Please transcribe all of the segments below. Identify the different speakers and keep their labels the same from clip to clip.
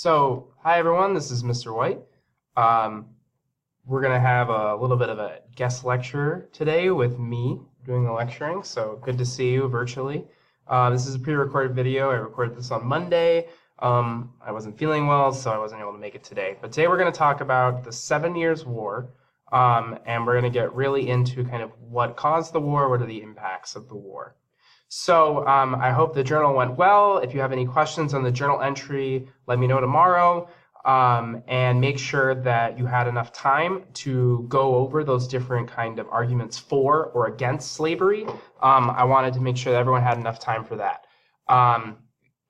Speaker 1: So, hi everyone, this is Mr. White. We're going to have a little bit of a guest lecture today with me doing the lecturing, so good to see you virtually. This is a pre-recorded video. I recorded this on Monday. I wasn't feeling well, so I wasn't able to make it today. But today we're going to talk about the 7 Years' War, and we're going to get really into kind of what caused the war, what are the impacts of the war. So I hope the journal went well. If you have any questions on the journal entry, let me know tomorrow. And make sure that you had enough time to go over those different kind of arguments for or against slavery. I wanted to make sure that everyone had enough time for that.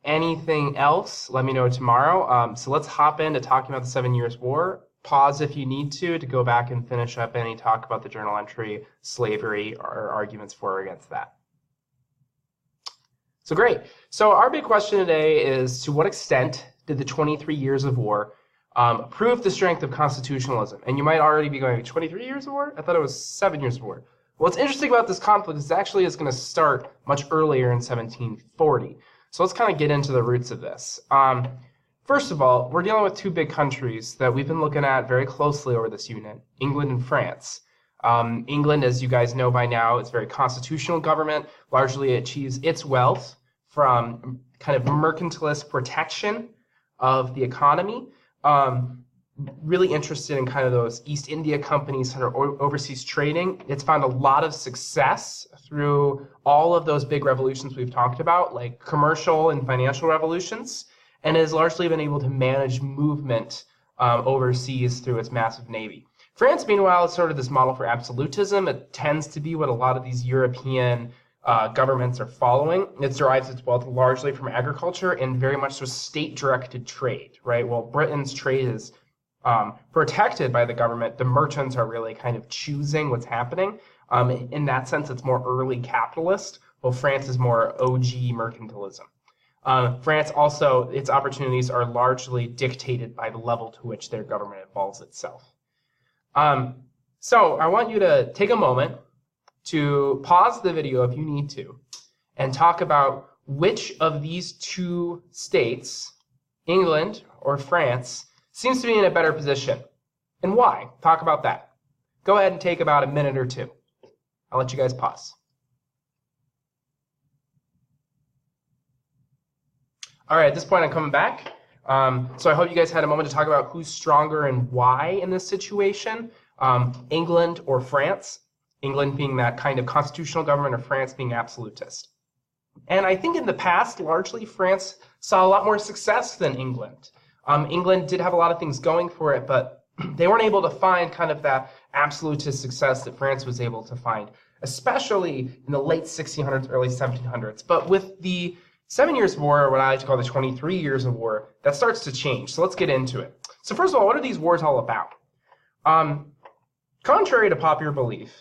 Speaker 1: Anything else, let me know tomorrow. So let's hop into talking about the 7 Years' War. Pause if you need to go back and finish up any talk about the journal entry, slavery, or arguments for or against that. So great. So our big question today is, to what extent did the 23 years of war prove the strength of constitutionalism? And you might already be going, 23 years of war? I thought it was 7 years of war. What's interesting about this conflict is actually it's going to start much earlier in 1740. So let's kind of get into the roots of this. First of all, we're dealing with two big countries that we've been looking at very closely over this unit, England and France. England, as you guys know by now, is a very constitutional government, largely achieves its wealth from kind of mercantilist protection of the economy. Really interested in kind of those East India companies kind of overseas trading. It's found a lot of success through all of those big revolutions we've talked about, like commercial and financial revolutions, and has largely been able to manage movement overseas through its massive navy. France, meanwhile, is sort of this model for absolutism. It tends to be what a lot of these European governments are following. It derives its wealth largely from agriculture and very much so state-directed trade, right? While Britain's trade is protected by the government, the merchants are really kind of choosing what's happening. In that sense, it's more early capitalist, while France is more OG mercantilism. France also, its opportunities are largely dictated by the level to which their government involves itself. So I want you to take a moment to pause the video if you need to and talk about which of these two states, England or France, seems to be in a better position and why. Talk about that. Go ahead and take about a minute or two. I'll let you guys pause. All right, at this point I'm coming back. So I hope you guys had a moment to talk about who's stronger and why in this situation, England or France. England being that kind of constitutional government or France being absolutist. And I think in the past, largely, France saw a lot more success than England. England did have a lot of things going for it, but they weren't able to find kind of that absolutist success that France was able to find, especially in the late 1600s, early 1700s. But with the 7 Years' War, or what I like to call the 23 years of war, that starts to change. So let's get into it. So first of all, what are these wars all about? Contrary to popular belief,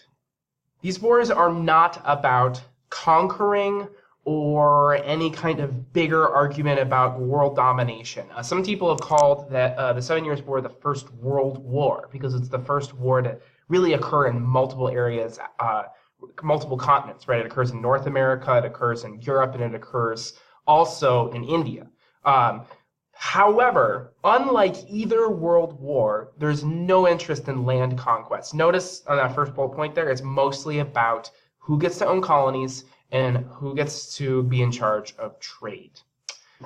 Speaker 1: these wars are not about conquering or any kind of bigger argument about world domination. Some people have called that the 7 Years' War the First World War because it's the first war to really occur in multiple areas, multiple continents, right? It occurs in North America, it occurs in Europe, and it occurs also in India. However, unlike either world war, there's no interest in land conquest. Notice on that first bullet point there, it's mostly about who gets to own colonies and who gets to be in charge of trade.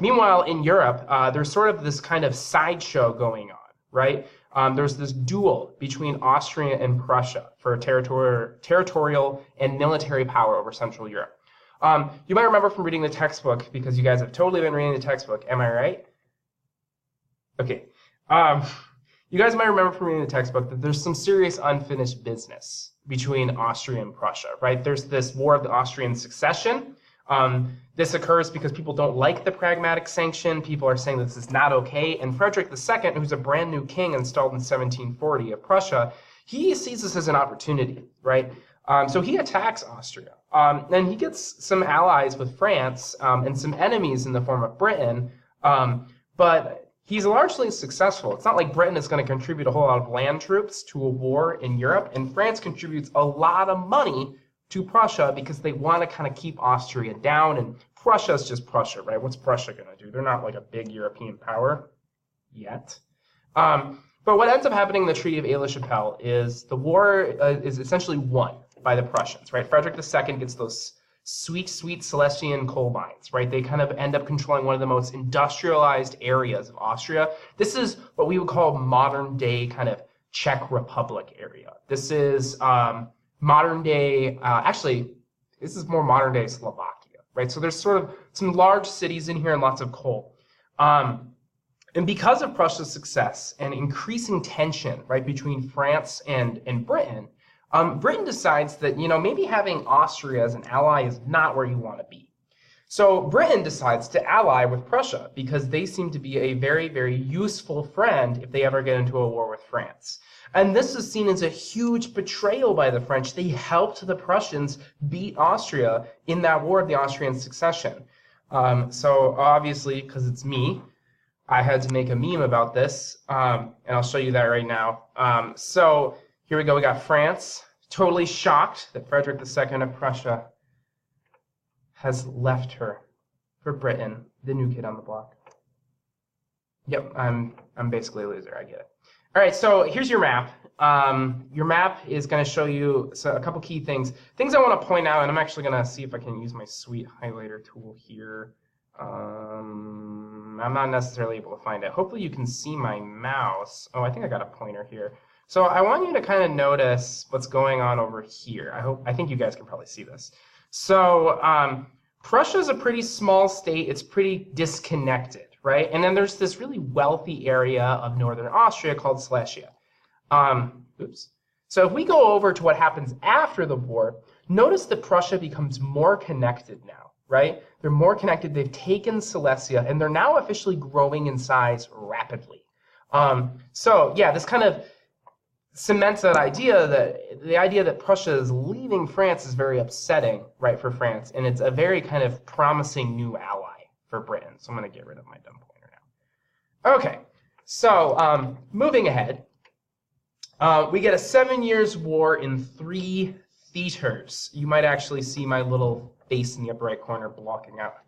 Speaker 1: Meanwhile, in Europe, there's sort of this kind of sideshow going on, right? There's this duel between Austria and Prussia for territorial and military power over Central Europe. You might remember from reading the textbook, because you guys have totally been reading the textbook, am I right? Okay. You guys might remember from reading the textbook that there's some serious unfinished business between Austria and Prussia, right? There's this War of the Austrian Succession. This occurs because people don't like the pragmatic sanction. People are saying this is not okay. And Frederick II, who's a brand new king installed in 1740 of Prussia, he sees this as an opportunity, right? So he attacks Austria. And he gets some allies with France and some enemies in the form of Britain. But he's largely successful. It's not like Britain is going to contribute a whole lot of land troops to a war in Europe, and France contributes a lot of money to Prussia because they want to kind of keep Austria down, and Prussia is just Prussia, right? What's Prussia going to do? They're not like a big European power. yet. But what ends up happening in the Treaty of Aix-la-Chapelle is the war is essentially won by the Prussians, right? Frederick II gets those sweet, sweet Silesian coal mines, right? They kind of end up controlling one of the most industrialized areas of Austria. This is what we would call modern day kind of Czech Republic area. This is modern day, actually, this is more modern day Slovakia, right? So there's sort of some large cities in here and lots of coal. And because of Prussia's success and increasing tension, right, between France and Britain, Britain decides that, you know, maybe having Austria as an ally is not where you want to be. So Britain decides to ally with Prussia because they seem to be a very, very useful friend if they ever get into a war with France. And this is seen as a huge betrayal by the French. They helped the Prussians beat Austria in that War of the Austrian Succession. So obviously, because it's me, I had to make a meme about this, and I'll show you that right now. So here we go. We got France, totally shocked that Frederick II of Prussia has left her for Britain, the new kid on the block. Yep, I'm basically a loser. I get it. All right, so here's your map. Your map is going to show you a couple key things. Things I want to point out, and I'm actually going to see if I can use my sweet highlighter tool here. I'm not necessarily able to find it. Hopefully you can see my mouse. Oh, I think I got a pointer here. So I want you to kind of notice what's going on over here. I think you guys can probably see this. So Prussia is a pretty small state. It's pretty disconnected, right? And then there's this really wealthy area of northern Austria called Silesia. So if we go over to what happens after the war, notice that Prussia becomes more connected now, right? They're more connected. They've taken Silesia, and they're now officially growing in size rapidly. So yeah, this kind of cements that idea that the idea that Prussia is leaving France is very upsetting, right, for France, and it's a very kind of promising new ally for Britain. So I'm going to get rid of my dumb pointer now. Okay, so moving ahead, we get a 7 years war in 3 theaters. You might actually see my little face in the upper right corner blocking out.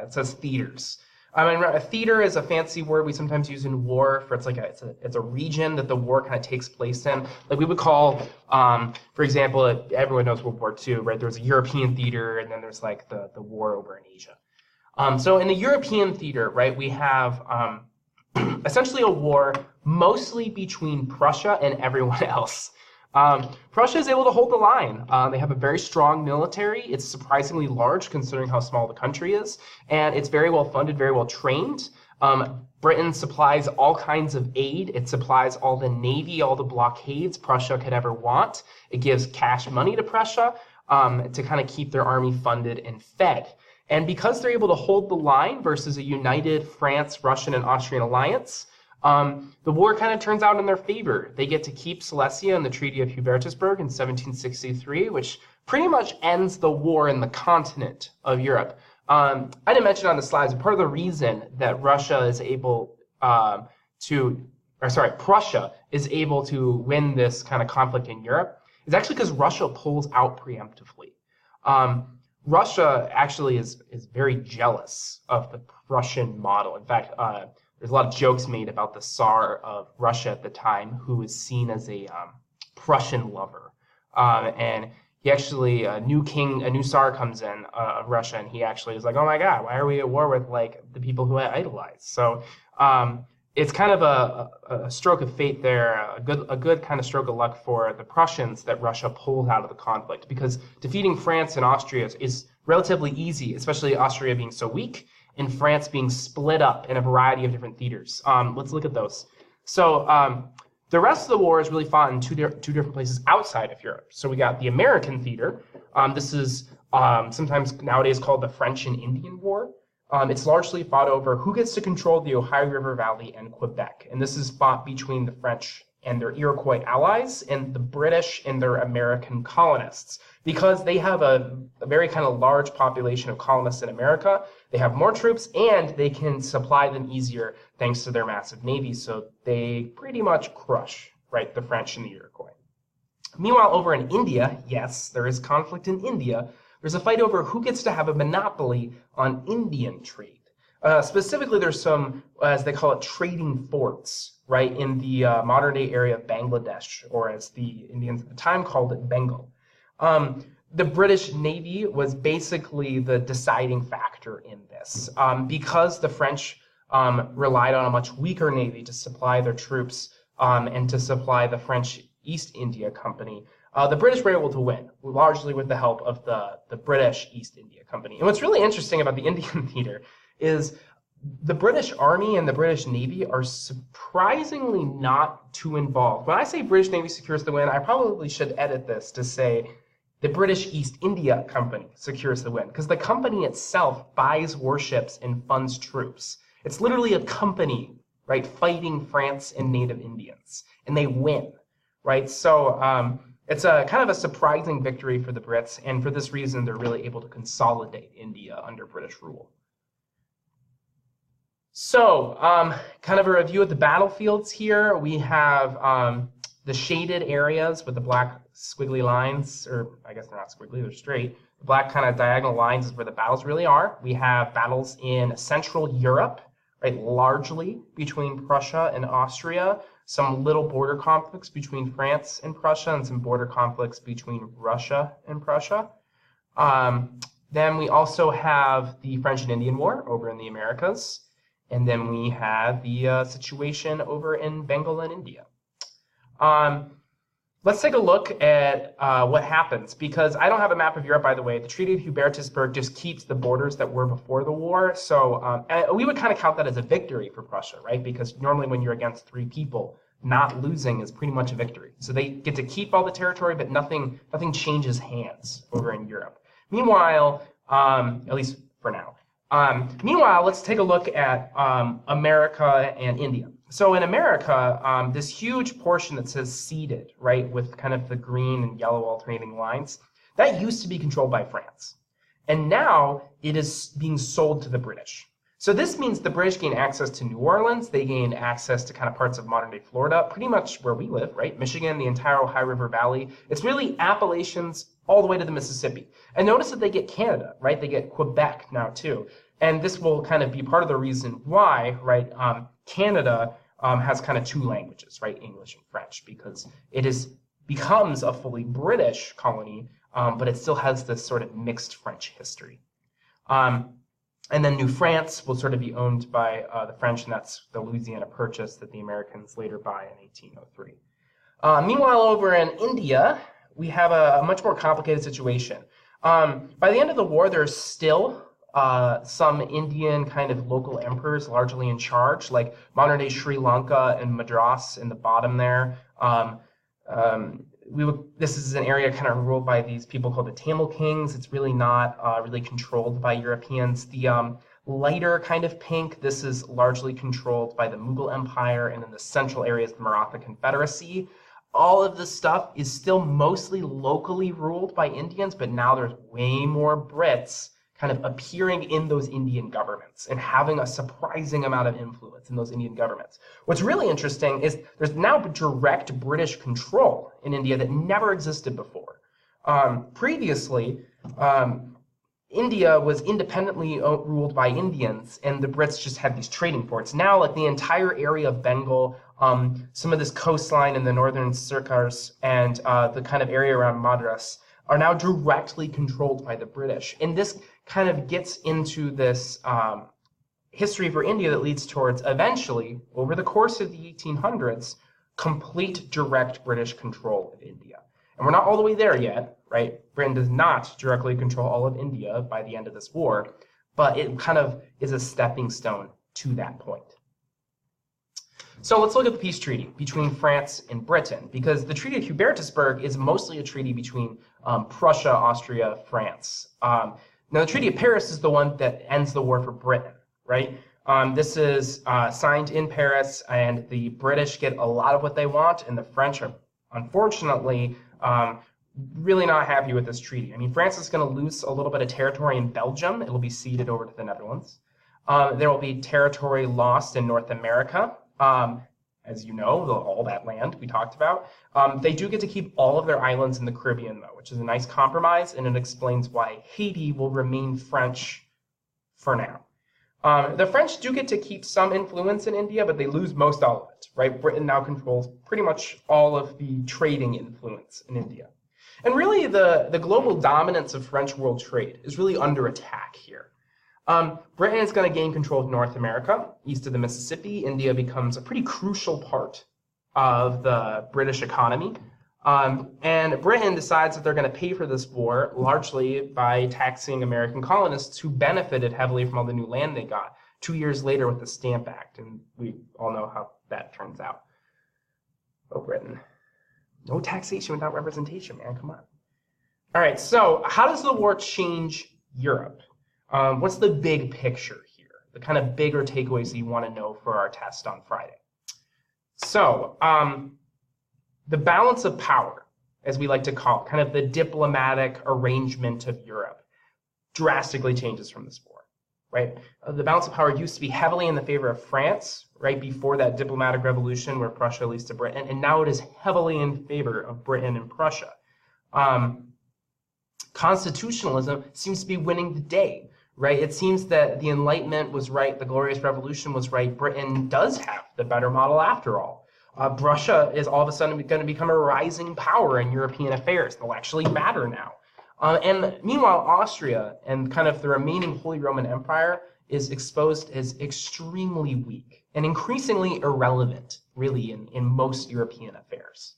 Speaker 1: It says theaters. And a theater is a fancy word we sometimes use in war for it's a region that the war kind of takes place in. Like we would call, for example, everyone knows World War II, right? There's a European theater, and then there's like the war over in Asia. So in the European theater, right, we have essentially a war mostly between Prussia and everyone else. Prussia is able to hold the line. They have a very strong military. It's surprisingly large considering how small the country is, and it's very well funded, very well trained. Britain supplies all kinds of aid. It supplies all the navy, all the blockades Prussia could ever want. It gives cash money to Prussia to kind of keep their army funded and fed. And because they're able to hold the line versus a united France, Russian, and Austrian alliance, the war kind of turns out in their favor. They get to keep Silesia in the Treaty of Hubertusburg in 1763, which pretty much ends the war in the continent of Europe. I didn't mention on the slides, but part of the reason that Prussia is able to win this kind of conflict in Europe is actually because Russia pulls out preemptively. Russia actually is very jealous of the Prussian model. In fact, there's a lot of jokes made about the Tsar of Russia at the time, who is seen as a Prussian lover. And he actually, a new Tsar comes in of Russia, and he actually is like, oh my God, why are we at war with like the people who I idolize? So it's kind of a stroke of fate there, a good kind of stroke of luck for the Prussians that Russia pulled out of the conflict, because defeating France and Austria is relatively easy, especially Austria being so weak and France being split up in a variety of different theaters. Let's look at those. So the rest of the war is really fought in two different places outside of Europe. So we got the American theater. This is sometimes nowadays called the French and Indian War. It's largely fought over who gets to control the Ohio River Valley and Quebec. And this is fought between the French and their Iroquois allies and the British and their American colonists. Because they have a very kind of large population of colonists in America, they have more troops and they can supply them easier thanks to their massive navy. So they pretty much crush, right, the French and the Iroquois. Meanwhile, over in India, yes, there is conflict in India. There's a fight over who gets to have a monopoly on Indian trade. Specifically, there's some, as they call it, trading forts, right, in the modern-day area of Bangladesh, or as the Indians at the time called it, Bengal. The British Navy was basically the deciding factor in this, because the French relied on a much weaker navy to supply their troops and to supply the French East India Company. The British were able to win, largely with the help of the British East India Company. And what's really interesting about the Indian theater is the British Army and the British Navy are surprisingly not too involved. When I say British Navy secures the win, I probably should edit this to say the British East India Company secures the win, because the company itself buys warships and funds troops. It's literally a company, right, fighting France and native Indians, and they win, right? So it's a kind of a surprising victory for the Brits, and for this reason, they're really able to consolidate India under British rule. So kind of a review of the battlefields here. We have the shaded areas with the black squiggly lines, or I guess they're not squiggly, they're straight. The black kind of diagonal lines is where the battles really are. We have battles in Central Europe, right, largely between Prussia and Austria, some little border conflicts between France and Prussia, and some border conflicts between Russia and Prussia. Then we also have the French and Indian War over in the Americas. And then we have the situation over in Bengal and India. Let's take a look at what happens, because I don't have a map of Europe, by the way. The Treaty of Hubertusburg just keeps the borders that were before the war. So we would kind of count that as a victory for Prussia, right? Because normally when you're against three people, not losing is pretty much a victory. So they get to keep all the territory, but nothing changes hands over in Europe. Meanwhile, at least for now. Meanwhile, let's take a look at America and India. So in America, this huge portion that says ceded, right, with kind of the green and yellow alternating lines, that used to be controlled by France. And now it is being sold to the British. So this means the British gain access to New Orleans, they gain access to kind of parts of modern-day Florida, pretty much where we live, right? Michigan, the entire Ohio River Valley. It's really Appalachians all the way to the Mississippi. And notice that they get Canada, right? They get Quebec now too. And this will kind of be part of the reason why, right, Canada has kind of two languages, right, English and French, because it becomes a fully British colony, but it still has this sort of mixed French history. And then New France will sort of be owned by the French, and that's the Louisiana Purchase that the Americans later buy in 1803. Meanwhile, over in India, we have a much more complicated situation. By the end of the war, there's still some Indian kind of local emperors largely in charge, like modern-day Sri Lanka and Madras in the bottom there. This is an area kind of ruled by these people called the Tamil Kings. It's really not really controlled by Europeans. The lighter kind of pink, this is largely controlled by the Mughal Empire, and in the central areas, the Maratha Confederacy. All of this stuff is still mostly locally ruled by Indians, but now there's way more Brits kind of appearing in those Indian governments and having a surprising amount of influence in those Indian governments. What's really interesting is there's now direct British control in India that never existed before. Previously, India was independently ruled by Indians, and the Brits just had these trading ports. Now, like the entire area of Bengal, some of this coastline in the northern Sirkars, and the kind of area around Madras are now directly controlled by the British. And this kind of gets into this history for India that leads towards eventually, over the course of the 1800s, complete direct British control of India. And we're not all the way there yet, right? Britain does not directly control all of India by the end of this war, but it kind of is a stepping stone to that point. So let's look at the peace treaty between France and Britain, because the Treaty of Hubertusburg is mostly a treaty between Prussia, Austria, France. Now, the Treaty of Paris is the one that ends the war for Britain, right? This is signed in Paris, and the British get a lot of what they want, and the French are, unfortunately, really not happy with this treaty. I mean, France is going to lose a little bit of territory in Belgium. It will be ceded over to the Netherlands. There will be territory lost in North America. As you know, all that land we talked about. They do get to keep all of their islands in the Caribbean, though, which is a nice compromise, and it explains why Haiti will remain French for now. The French do get to keep some influence in India, but they lose most all of it, right? Britain now controls pretty much all of the trading influence in India. And really, the global dominance of French world trade is really under attack here. Britain is going to gain control of North America. East of the Mississippi, India becomes a pretty crucial part of the British economy. And Britain decides that they're going to pay for this war largely by taxing American colonists who benefited heavily from all the new land they got 2 years later with the Stamp Act. And we all know how that turns out. Oh, Britain. No taxation without representation, man. Come on. All right, so how does the war change Europe? What's the big picture here? The kind of bigger takeaways that you want to know for our test on Friday. So, the balance of power, as we like to call it, kind of the diplomatic arrangement of Europe, drastically changes from this war, right? The balance of power used to be heavily in the favor of France, right, before that diplomatic revolution where Prussia leads to Britain, and now it is heavily in favor of Britain and Prussia. Constitutionalism seems to be winning the day, right? It seems that the Enlightenment was right, the Glorious Revolution was right, Britain does have the better model after all. Russia is all of a sudden going to become a rising power in European affairs. They'll actually matter now. And meanwhile, Austria and kind of the remaining Holy Roman Empire is exposed as extremely weak and increasingly irrelevant, really, in most European affairs.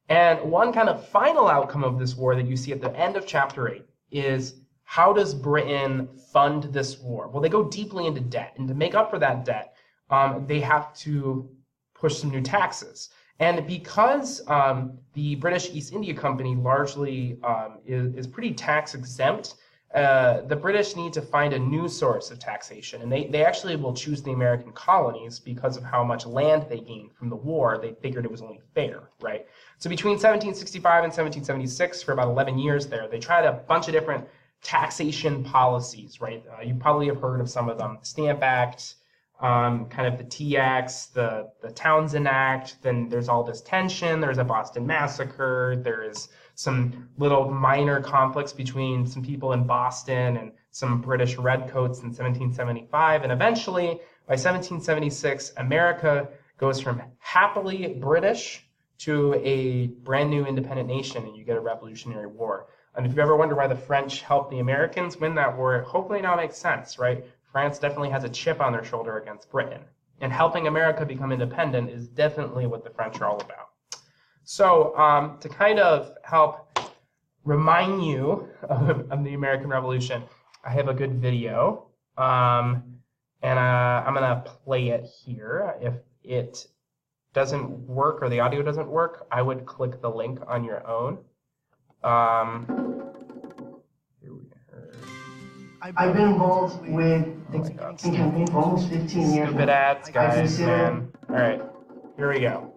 Speaker 1: And one kind of final outcome of this war that you see at the end of chapter 8 is, how does Britain fund this war? Well, they go deeply into debt, and to make up for that debt, they have to push some new taxes. And because the British East India Company largely is pretty tax exempt, the British need to find a new source of taxation. And they actually will choose the American colonies because of how much land they gained from the war. They figured it was only fair, right? So between 1765 and 1776, for about 11 years there, they tried a bunch of different taxation policies, right? You probably have heard of some of them. Stamp Act, kind of the Tea Acts, the Townshend Act, then there's all this tension, there's a Boston Massacre, there is some little minor conflicts between some people in Boston and some British redcoats in 1775, and eventually, by 1776, America goes from happily British to a brand new independent nation, and you get a Revolutionary War. And if you ever wonder why the French helped the Americans win that war, it hopefully now makes sense, right? France definitely has a chip on their shoulder against Britain. And helping America become independent is definitely what the French are all about. So to kind of help remind you of the American Revolution, I have a good video. And I'm going to play it here. If it doesn't work or the audio doesn't work, I would click the link on your own.
Speaker 2: I've been involved with the campaign for almost 15 years.
Speaker 1: Stupid ads, guys, man. All right, here we go.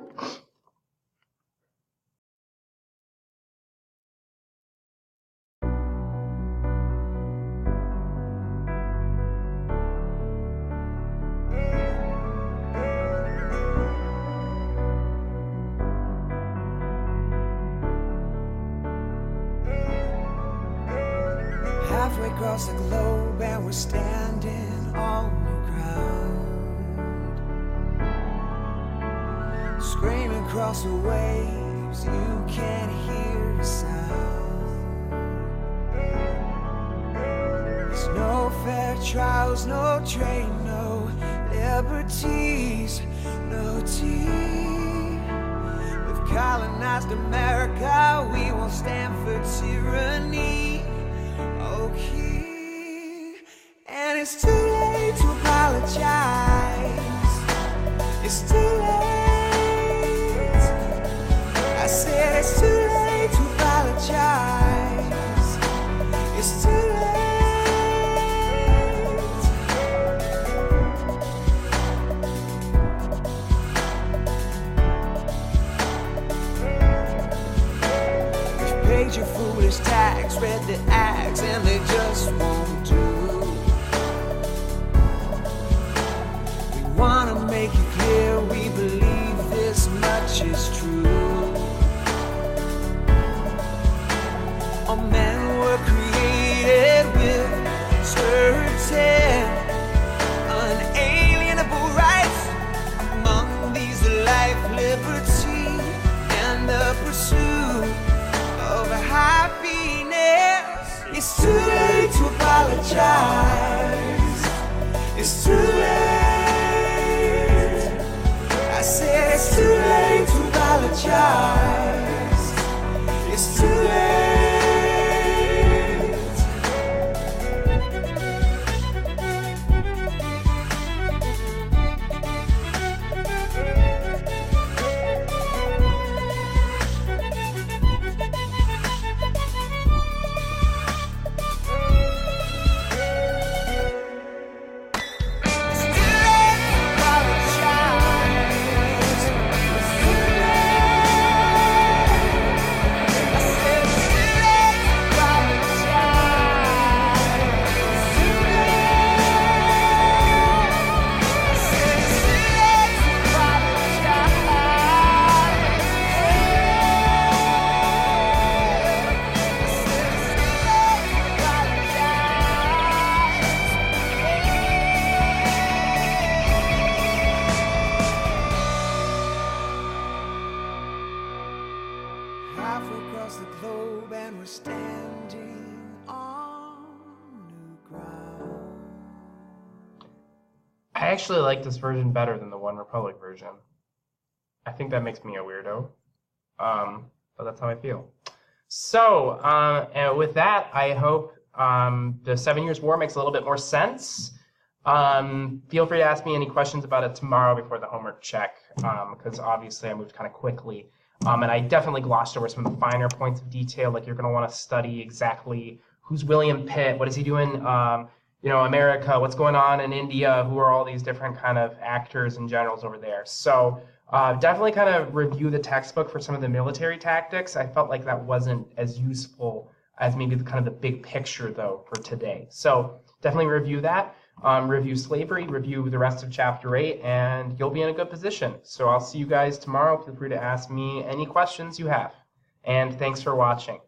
Speaker 3: Halfway across the globe and we're standing on new ground. Screaming across the waves, you can't hear the sound. There's no fair trials, no train, no liberties, no tea. We've colonized America, we won't stand for tyranny. Okay, and it's too late to apologize. It's too late. I said it's too late to apologize. It's too late. You've paid your foolish tax, read the acts, and they just won't do. We wanna make it clear we believe this much is true. All men were created with certain
Speaker 1: I actually like this version better than the One Republic version. I think that makes me a weirdo, but that's how I feel. So, and with that, I hope the 7 Years' War makes a little bit more sense. Feel free to ask me any questions about it tomorrow before the homework check, because obviously I moved kind of quickly. And I definitely glossed over some of the finer points of detail, like you're going to want to study exactly who's William Pitt, what is he doing, you know, America, what's going on in India, who are all these different kind of actors and generals over there. So definitely kind of review the textbook for some of the military tactics. I felt like that wasn't as useful as maybe the kind of the big picture, though, for today. So definitely review that. Review slavery, review the rest of Chapter 8, and you'll be in a good position. So I'll see you guys tomorrow. Feel free to ask me any questions you have. And thanks for watching.